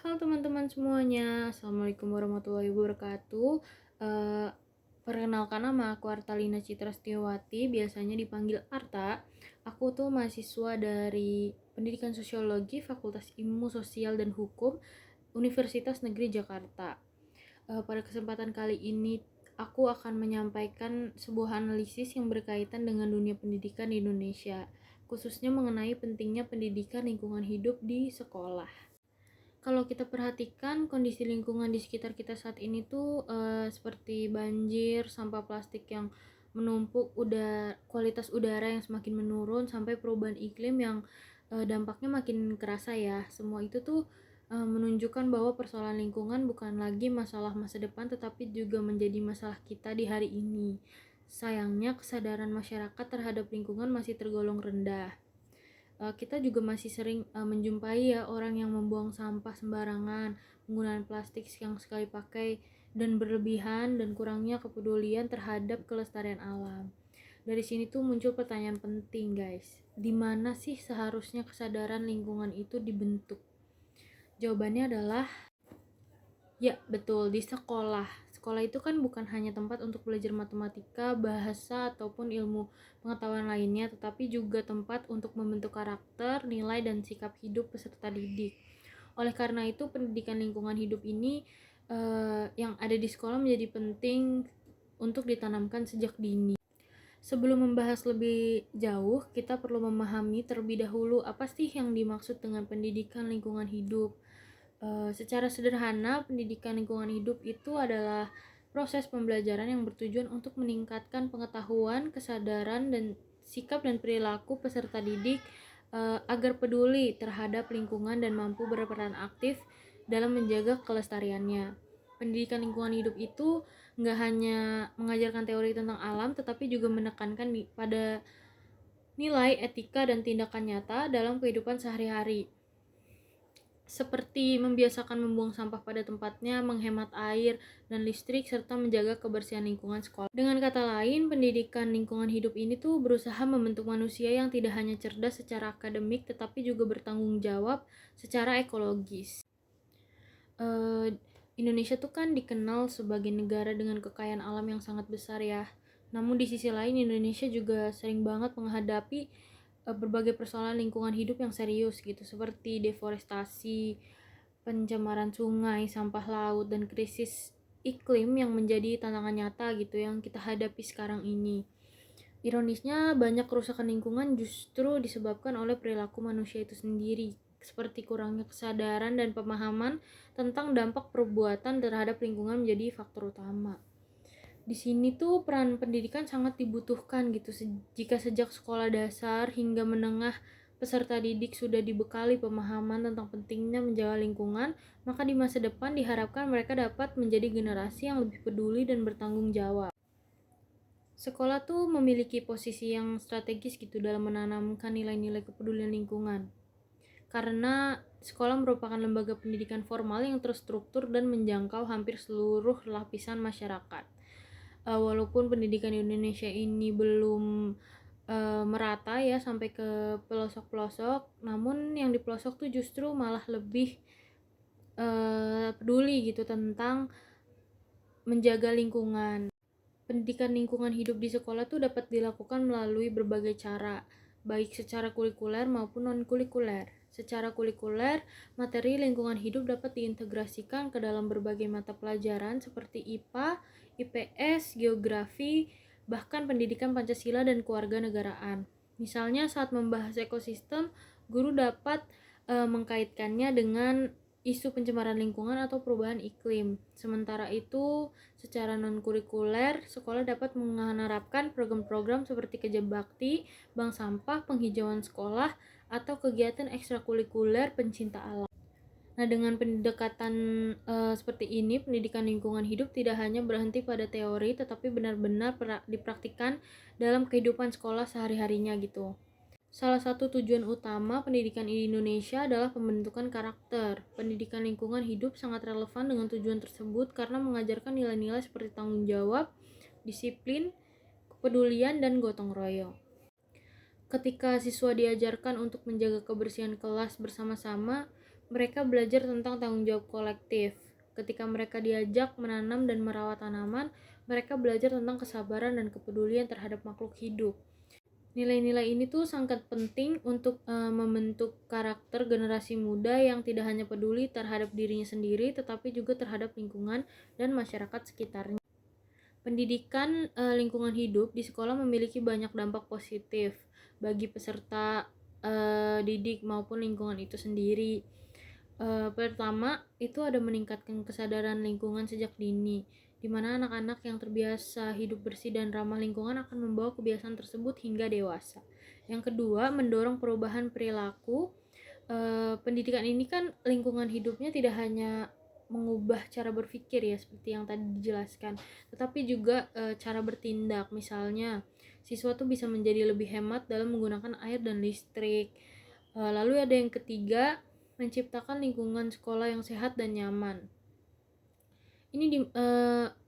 Halo teman-teman semuanya, Assalamualaikum warahmatullahi wabarakatuh. Eh, Perkenalkan, nama aku Artalina Citra Setiawati, biasanya dipanggil Arta. Aku tuh mahasiswa dari Pendidikan Sosiologi, Fakultas Ilmu Sosial dan Hukum, Universitas Negeri Jakarta. Pada kesempatan kali ini, aku akan menyampaikan sebuah analisis yang berkaitan dengan dunia pendidikan di Indonesia, khususnya mengenai pentingnya pendidikan lingkungan hidup di sekolah. Kalau kita perhatikan kondisi lingkungan di sekitar kita saat ini tuh seperti banjir, sampah plastik yang menumpuk, kualitas udara yang semakin menurun, sampai perubahan iklim yang dampaknya makin kerasa ya. Semua itu tuh menunjukkan bahwa persoalan lingkungan bukan lagi masalah masa depan, tetapi juga menjadi masalah kita di hari ini. Sayangnya kesadaran masyarakat terhadap lingkungan masih tergolong rendah. Kita juga masih sering menjumpai ya orang yang membuang sampah sembarangan, penggunaan plastik yang sekali pakai dan berlebihan, dan kurangnya kepedulian terhadap kelestarian alam. Dari sini tuh muncul pertanyaan penting, guys. Di mana sih seharusnya kesadaran lingkungan itu dibentuk? Jawabannya adalah ya, betul, di sekolah. Sekolah itu kan bukan hanya tempat untuk belajar matematika, bahasa, ataupun ilmu pengetahuan lainnya, tetapi juga tempat untuk membentuk karakter, nilai, dan sikap hidup peserta didik. Oleh karena itu, pendidikan lingkungan hidup ini yang ada di sekolah menjadi penting untuk ditanamkan sejak dini. Sebelum membahas lebih jauh, kita perlu memahami terlebih dahulu apa sih yang dimaksud dengan pendidikan lingkungan hidup. Secara sederhana, pendidikan lingkungan hidup itu adalah proses pembelajaran yang bertujuan untuk meningkatkan pengetahuan, kesadaran, dan sikap dan perilaku peserta didik agar peduli terhadap lingkungan dan mampu berperan aktif dalam menjaga kelestariannya. Pendidikan lingkungan hidup itu nggak hanya mengajarkan teori tentang alam, tetapi juga menekankan pada nilai, etika, dan tindakan nyata dalam kehidupan sehari-hari, seperti membiasakan membuang sampah pada tempatnya, menghemat air dan listrik, serta menjaga kebersihan lingkungan sekolah. Dengan kata lain, pendidikan lingkungan hidup ini tuh berusaha membentuk manusia yang tidak hanya cerdas secara akademik, tetapi juga bertanggung jawab secara ekologis. Eh, Indonesia tuh kan dikenal sebagai negara dengan kekayaan alam yang sangat besar ya. Namun di sisi lain, Indonesia juga sering banget menghadapi berbagai persoalan lingkungan hidup yang serius gitu, seperti deforestasi, pencemaran sungai, sampah laut, dan krisis iklim yang menjadi tantangan nyata gitu yang kita hadapi sekarang ini. Ironisnya, banyak kerusakan lingkungan justru disebabkan oleh perilaku manusia itu sendiri, seperti kurangnya kesadaran dan pemahaman tentang dampak perbuatan terhadap lingkungan menjadi faktor utama. Di sini tuh peran pendidikan sangat dibutuhkan gitu. Jika sejak sekolah dasar hingga menengah peserta didik sudah dibekali pemahaman tentang pentingnya menjaga lingkungan, maka di masa depan diharapkan mereka dapat menjadi generasi yang lebih peduli dan bertanggung jawab. Sekolah tuh memiliki posisi yang strategis gitu dalam menanamkan nilai-nilai kepedulian lingkungan. Karena sekolah merupakan lembaga pendidikan formal yang terstruktur dan menjangkau hampir seluruh lapisan masyarakat. Walaupun pendidikan di Indonesia ini belum merata ya sampai ke pelosok-pelosok, namun yang di pelosok tuh justru malah lebih peduli gitu tentang menjaga lingkungan. Pendidikan lingkungan hidup di sekolah tuh dapat dilakukan melalui berbagai cara, baik secara kurikuler maupun non-kurikuler. Secara kurikuler, materi lingkungan hidup dapat diintegrasikan ke dalam berbagai mata pelajaran seperti IPA, IPS, geografi, bahkan pendidikan Pancasila dan kewarganegaraan. Misalnya saat membahas ekosistem, guru dapat mengkaitkannya dengan isu pencemaran lingkungan atau perubahan iklim. Sementara itu, secara non-kurikuler, sekolah dapat menerapkan program-program seperti kerja bakti, bank sampah, penghijauan sekolah, atau kegiatan ekstrakurikuler pencinta alam. Nah, dengan pendekatan seperti ini, pendidikan lingkungan hidup tidak hanya berhenti pada teori, tetapi benar-benar dipraktikkan dalam kehidupan sekolah sehari-harinya gitu. Salah satu tujuan utama pendidikan di Indonesia adalah pembentukan karakter. Pendidikan lingkungan hidup sangat relevan dengan tujuan tersebut karena mengajarkan nilai-nilai seperti tanggung jawab, disiplin, kepedulian, dan gotong royong. Ketika siswa diajarkan untuk menjaga kebersihan kelas bersama-sama, mereka belajar tentang tanggung jawab kolektif. Ketika mereka diajak menanam dan merawat tanaman, mereka belajar tentang kesabaran dan kepedulian terhadap makhluk hidup. Nilai-nilai ini tuh sangat penting untuk membentuk karakter generasi muda yang tidak hanya peduli terhadap dirinya sendiri, tetapi juga terhadap lingkungan dan masyarakat sekitarnya. Pendidikan lingkungan hidup di sekolah memiliki banyak dampak positif bagi peserta didik maupun lingkungan itu sendiri. Pertama, itu ada meningkatkan kesadaran lingkungan sejak dini, di mana anak-anak yang terbiasa hidup bersih dan ramah lingkungan akan membawa kebiasaan tersebut hingga dewasa. Yang kedua, mendorong perubahan perilaku. Pendidikan ini kan lingkungan hidupnya tidak hanya mengubah cara berpikir ya seperti yang tadi dijelaskan, tetapi juga cara bertindak. Misalnya, siswa tuh bisa menjadi lebih hemat dalam menggunakan air dan listrik. Lalu ada yang ketiga, menciptakan lingkungan sekolah yang sehat dan nyaman. Ini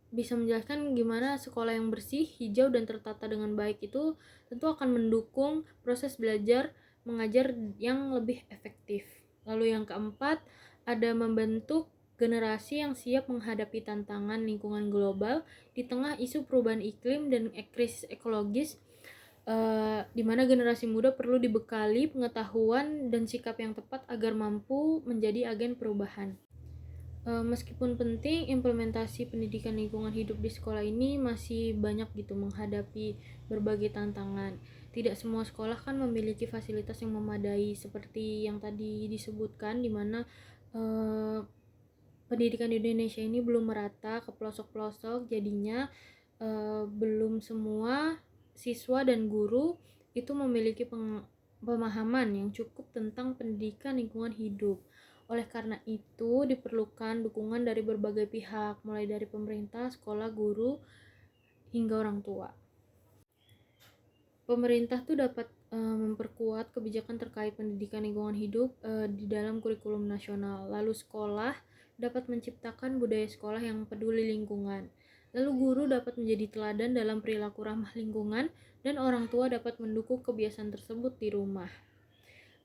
bisa menjelaskan gimana sekolah yang bersih, hijau, dan tertata dengan baik itu tentu akan mendukung proses belajar mengajar yang lebih efektif. Lalu yang keempat, ada membentuk generasi yang siap menghadapi tantangan lingkungan global di tengah isu perubahan iklim dan krisis ekologis, di mana generasi muda perlu dibekali pengetahuan dan sikap yang tepat agar mampu menjadi agen perubahan. Meskipun penting, implementasi pendidikan lingkungan hidup di sekolah ini masih banyak gitu menghadapi berbagai tantangan. Tidak semua sekolah kan memiliki fasilitas yang memadai seperti yang tadi disebutkan, di mana pendidikan di Indonesia ini belum merata ke pelosok-pelosok, jadinya belum semua siswa dan guru itu memiliki pemahaman yang cukup tentang pendidikan lingkungan hidup. Oleh karena itu, diperlukan dukungan dari berbagai pihak, mulai dari pemerintah, sekolah, guru, hingga orang tua. Pemerintah tuh dapat memperkuat kebijakan terkait pendidikan lingkungan hidup di dalam kurikulum nasional. Lalu sekolah dapat menciptakan budaya sekolah yang peduli lingkungan. Lalu guru dapat menjadi teladan dalam perilaku ramah lingkungan, dan orang tua dapat mendukung kebiasaan tersebut di rumah.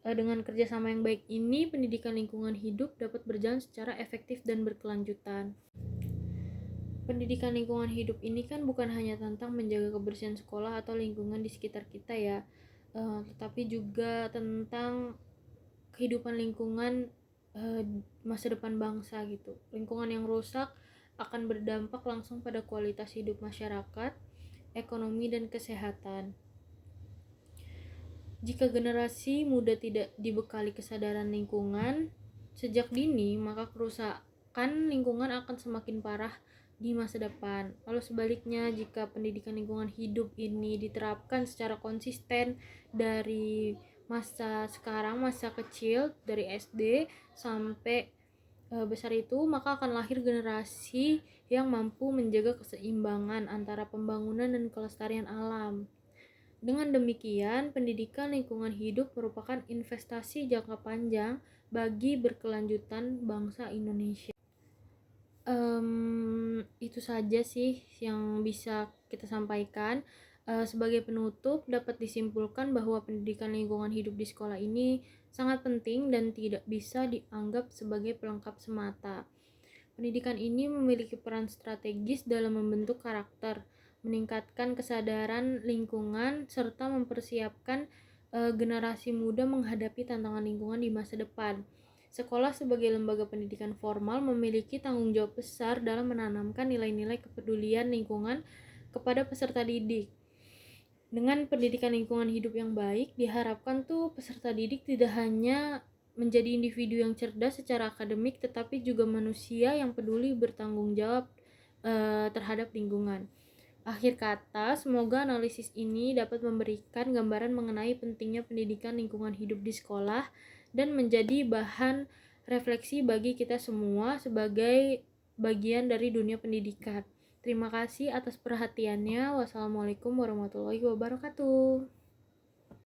Dengan kerjasama yang baik ini, pendidikan lingkungan hidup dapat berjalan secara efektif dan berkelanjutan. Pendidikan lingkungan hidup ini kan bukan hanya tentang menjaga kebersihan sekolah atau lingkungan di sekitar kita ya, tetapi juga tentang kehidupan lingkungan masa depan bangsa gitu. Lingkungan yang rusak akan berdampak langsung pada kualitas hidup masyarakat, ekonomi, dan kesehatan. Jika generasi muda tidak dibekali kesadaran lingkungan sejak dini, maka kerusakan lingkungan akan semakin parah di masa depan. Lalu sebaliknya, jika pendidikan lingkungan hidup ini diterapkan secara konsisten dari masa sekarang, masa kecil, dari SD sampai besar itu, maka akan lahir generasi yang mampu menjaga keseimbangan antara pembangunan dan kelestarian alam. Dengan demikian, pendidikan lingkungan hidup merupakan investasi jangka panjang bagi berkelanjutan bangsa Indonesia. Itu saja sih yang bisa kita sampaikan. Sebagai penutup, dapat disimpulkan bahwa pendidikan lingkungan hidup di sekolah ini sangat penting dan tidak bisa dianggap sebagai pelengkap semata. Pendidikan ini memiliki peran strategis dalam membentuk karakter, meningkatkan kesadaran lingkungan, serta mempersiapkan generasi muda menghadapi tantangan lingkungan di masa depan. Sekolah sebagai lembaga pendidikan formal memiliki tanggung jawab besar dalam menanamkan nilai-nilai kepedulian lingkungan kepada peserta didik. Dengan pendidikan lingkungan hidup yang baik, diharapkan tuh peserta didik tidak hanya menjadi individu yang cerdas secara akademik, tetapi juga manusia yang peduli bertanggung jawab terhadap lingkungan. Akhir kata, semoga analisis ini dapat memberikan gambaran mengenai pentingnya pendidikan lingkungan hidup di sekolah dan menjadi bahan refleksi bagi kita semua sebagai bagian dari dunia pendidikan. Terima kasih atas perhatiannya. Wassalamualaikum warahmatullahi wabarakatuh.